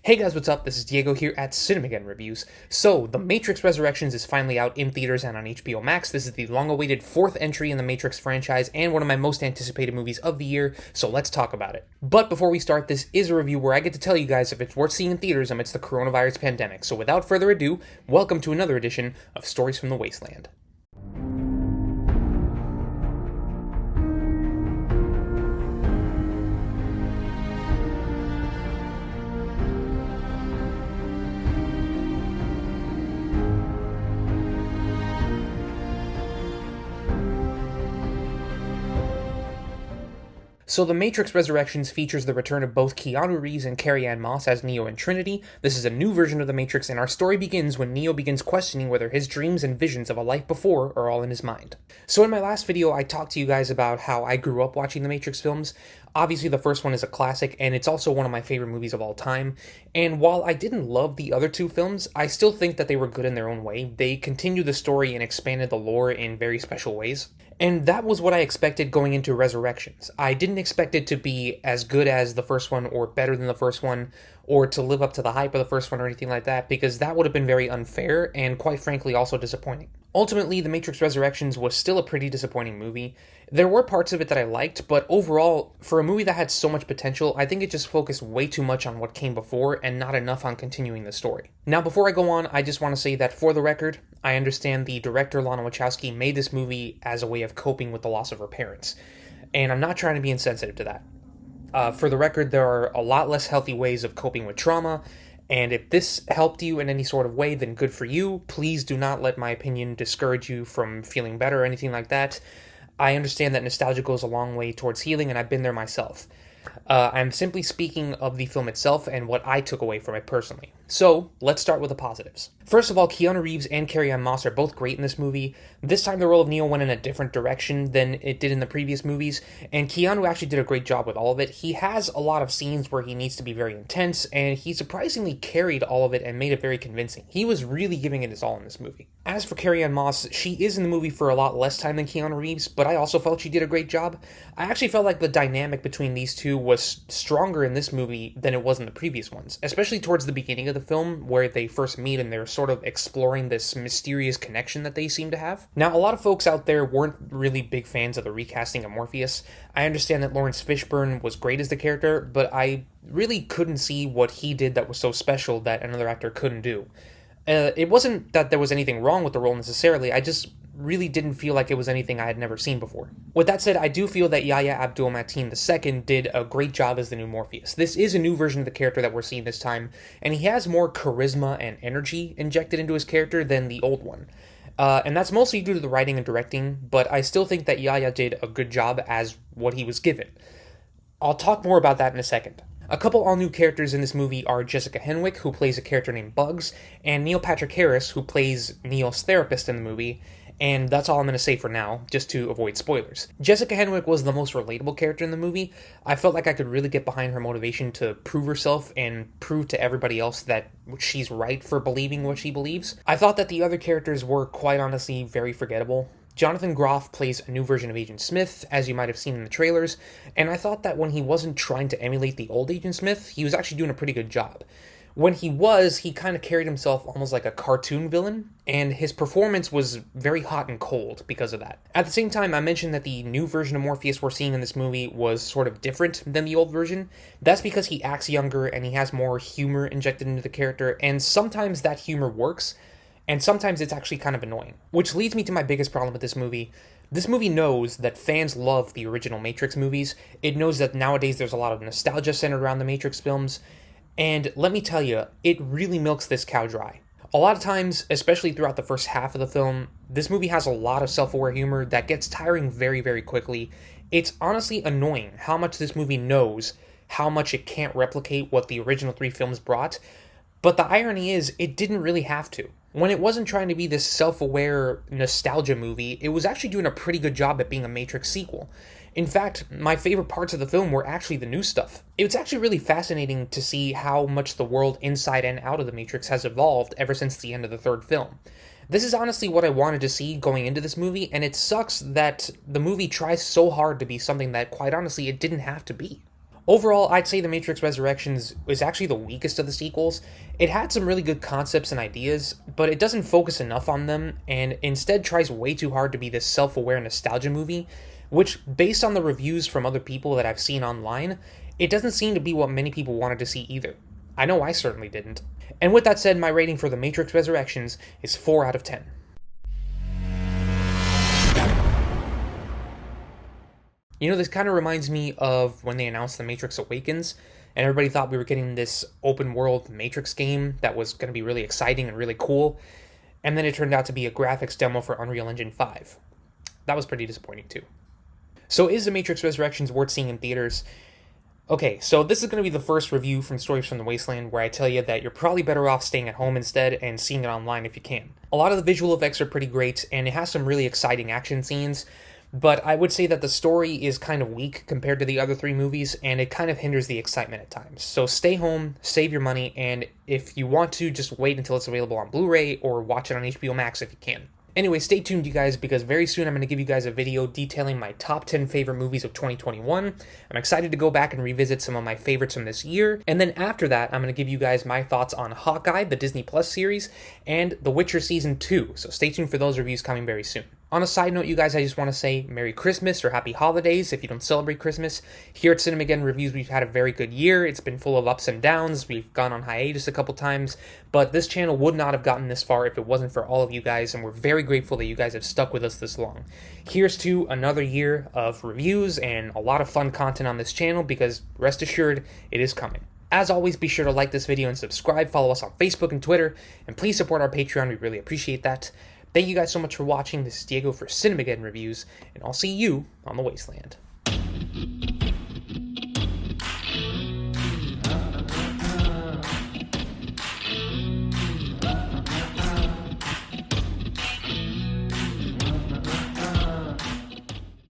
Hey guys, what's up? This is Diego here at Cinemageddon Reviews. So, The Matrix Resurrections is finally out in theaters and on HBO Max. This is the long-awaited fourth entry in the Matrix franchise and one of my most anticipated movies of the year, so let's talk about it. But before we start, this is a review where I get to tell you guys if it's worth seeing in theaters amidst the coronavirus pandemic. So without further ado, welcome to another edition of Stories from the Wasteland. So The Matrix Resurrections features the return of both Keanu Reeves and Carrie-Anne Moss as Neo and Trinity. This is a new version of The Matrix, and our story begins when Neo begins questioning whether his dreams and visions of a life before are all in his mind. So in my last video, I talked to you guys about how I grew up watching the Matrix films. Obviously, the first one is a classic, and it's also one of my favorite movies of all time. And while I didn't love the other two films, I still think that they were good in their own way. They continued the story and expanded the lore in very special ways. And that was what I expected going into Resurrections. I didn't expect it to be as good as the first one, or better than the first one, or to live up to the hype of the first one or anything like that, because that would have been very unfair and, quite frankly, also disappointing. Ultimately, The Matrix Resurrections was still a pretty disappointing movie. There were parts of it that I liked, but overall, for a movie that had so much potential, I think it just focused way too much on what came before and not enough on continuing the story. Now, before I go on, I just want to say that for the record, I understand the director Lana Wachowski made this movie as a way of coping with the loss of her parents, and I'm not trying to be insensitive to that. For the record, there are a lot less healthy ways of coping with trauma, and if this helped you in any sort of way, then good for you. Please do not let my opinion discourage you from feeling better or anything like that. I understand that nostalgia goes a long way towards healing, and I've been there myself. I'm simply speaking of the film itself and what I took away from it personally. So, let's start with the positives. First of all, Keanu Reeves and Carrie-Anne Moss are both great in this movie. This time the role of Neo went in a different direction than it did in the previous movies, and Keanu actually did a great job with all of it. He has a lot of scenes where he needs to be very intense, and he surprisingly carried all of it and made it very convincing. He was really giving it his all in this movie. As for Carrie-Anne Moss, she is in the movie for a lot less time than Keanu Reeves, but I also felt she did a great job. I actually felt like the dynamic between these two was stronger in this movie than it was in the previous ones, especially towards the beginning of the film where they first meet and they're sort of exploring this mysterious connection that they seem to have. Now, a lot of folks out there weren't really big fans of the recasting of Morpheus. I understand that Lawrence Fishburne was great as the character, but I really couldn't see what he did that was so special that another actor couldn't do. It wasn't that there was anything wrong with the role necessarily, I just really didn't feel like it was anything I had never seen before. With that said, I do feel that Yahya Abdul-Mateen II did a great job as the new Morpheus. This is a new version of the character that we're seeing this time, and he has more charisma and energy injected into his character than the old one. And that's mostly due to the writing and directing, but I still think that Yahya did a good job as what he was given. I'll talk more about that in a second. A couple all-new characters in this movie are Jessica Henwick, who plays a character named Bugs, and Neil Patrick Harris, who plays Neo's therapist in the movie, and that's all I'm going to say for now, just to avoid spoilers. Jessica Henwick was the most relatable character in the movie. I felt like I could really get behind her motivation to prove herself and prove to everybody else that she's right for believing what she believes. I thought that the other characters were, quite honestly, very forgettable. Jonathan Groff plays a new version of Agent Smith, as you might have seen in the trailers, and I thought that when he wasn't trying to emulate the old Agent Smith, he was actually doing a pretty good job. When he was, he kind of carried himself almost like a cartoon villain, and his performance was very hot and cold because of that. At the same time, I mentioned that the new version of Morpheus we're seeing in this movie was sort of different than the old version. That's because he acts younger and he has more humor injected into the character, and sometimes that humor works, and sometimes it's actually kind of annoying. Which leads me to my biggest problem with this movie. This movie knows that fans love the original Matrix movies. It knows that nowadays there's a lot of nostalgia centered around the Matrix films. And let me tell you, it really milks this cow dry. A lot of times, especially throughout the first half of the film, this movie has a lot of self-aware humor that gets tiring very, very quickly. It's honestly annoying how much this movie knows how much it can't replicate what the original three films brought. But the irony is, it didn't really have to. When it wasn't trying to be this self-aware nostalgia movie, it was actually doing a pretty good job at being a Matrix sequel. In fact, my favorite parts of the film were actually the new stuff. It was actually really fascinating to see how much the world inside and out of the Matrix has evolved ever since the end of the third film. This is honestly what I wanted to see going into this movie, and it sucks that the movie tries so hard to be something that, quite honestly, it didn't have to be. Overall, I'd say The Matrix Resurrections is actually the weakest of the sequels. It had some really good concepts and ideas, but it doesn't focus enough on them, and instead tries way too hard to be this self-aware nostalgia movie, which, based on the reviews from other people that I've seen online, it doesn't seem to be what many people wanted to see either. I know I certainly didn't. And with that said, my rating for The Matrix Resurrections is 4 out of 10. You know, this kind of reminds me of when they announced The Matrix Awakens, and everybody thought we were getting this open world Matrix game that was going to be really exciting and really cool, and then it turned out to be a graphics demo for Unreal Engine 5. That was pretty disappointing too. So is The Matrix Resurrections worth seeing in theaters? Okay, so this is going to be the first review from Stories from the Wasteland where I tell you that you're probably better off staying at home instead and seeing it online if you can. A lot of the visual effects are pretty great, and it has some really exciting action scenes, but I would say that the story is kind of weak compared to the other 3 movies, and it kind of hinders the excitement at times. So stay home, save your money, and if you want to, just wait until it's available on Blu-ray or watch it on HBO Max if you can. Anyway, stay tuned, you guys, because very soon I'm going to give you guys a video detailing my top 10 favorite movies of 2021. I'm excited to go back and revisit some of my favorites from this year. And then after that, I'm going to give you guys my thoughts on Hawkeye, the Disney Plus series, and The Witcher Season 2. So stay tuned for those reviews coming very soon. On a side note, you guys, I just want to say Merry Christmas or Happy Holidays if you don't celebrate Christmas. Here at Cinemageddon Reviews, we've had a very good year. It's been full of ups and downs. We've gone on hiatus a couple times, but this channel would not have gotten this far if it wasn't for all of you guys, and we're very grateful that you guys have stuck with us this long. Here's to another year of reviews and a lot of fun content on this channel, because rest assured, it is coming. As always, be sure to like this video and subscribe, follow us on Facebook and Twitter, and please support our Patreon. We really appreciate that. Thank you guys so much for watching. This is Diego for Cinemageddon Reviews, and I'll see you on the Wasteland.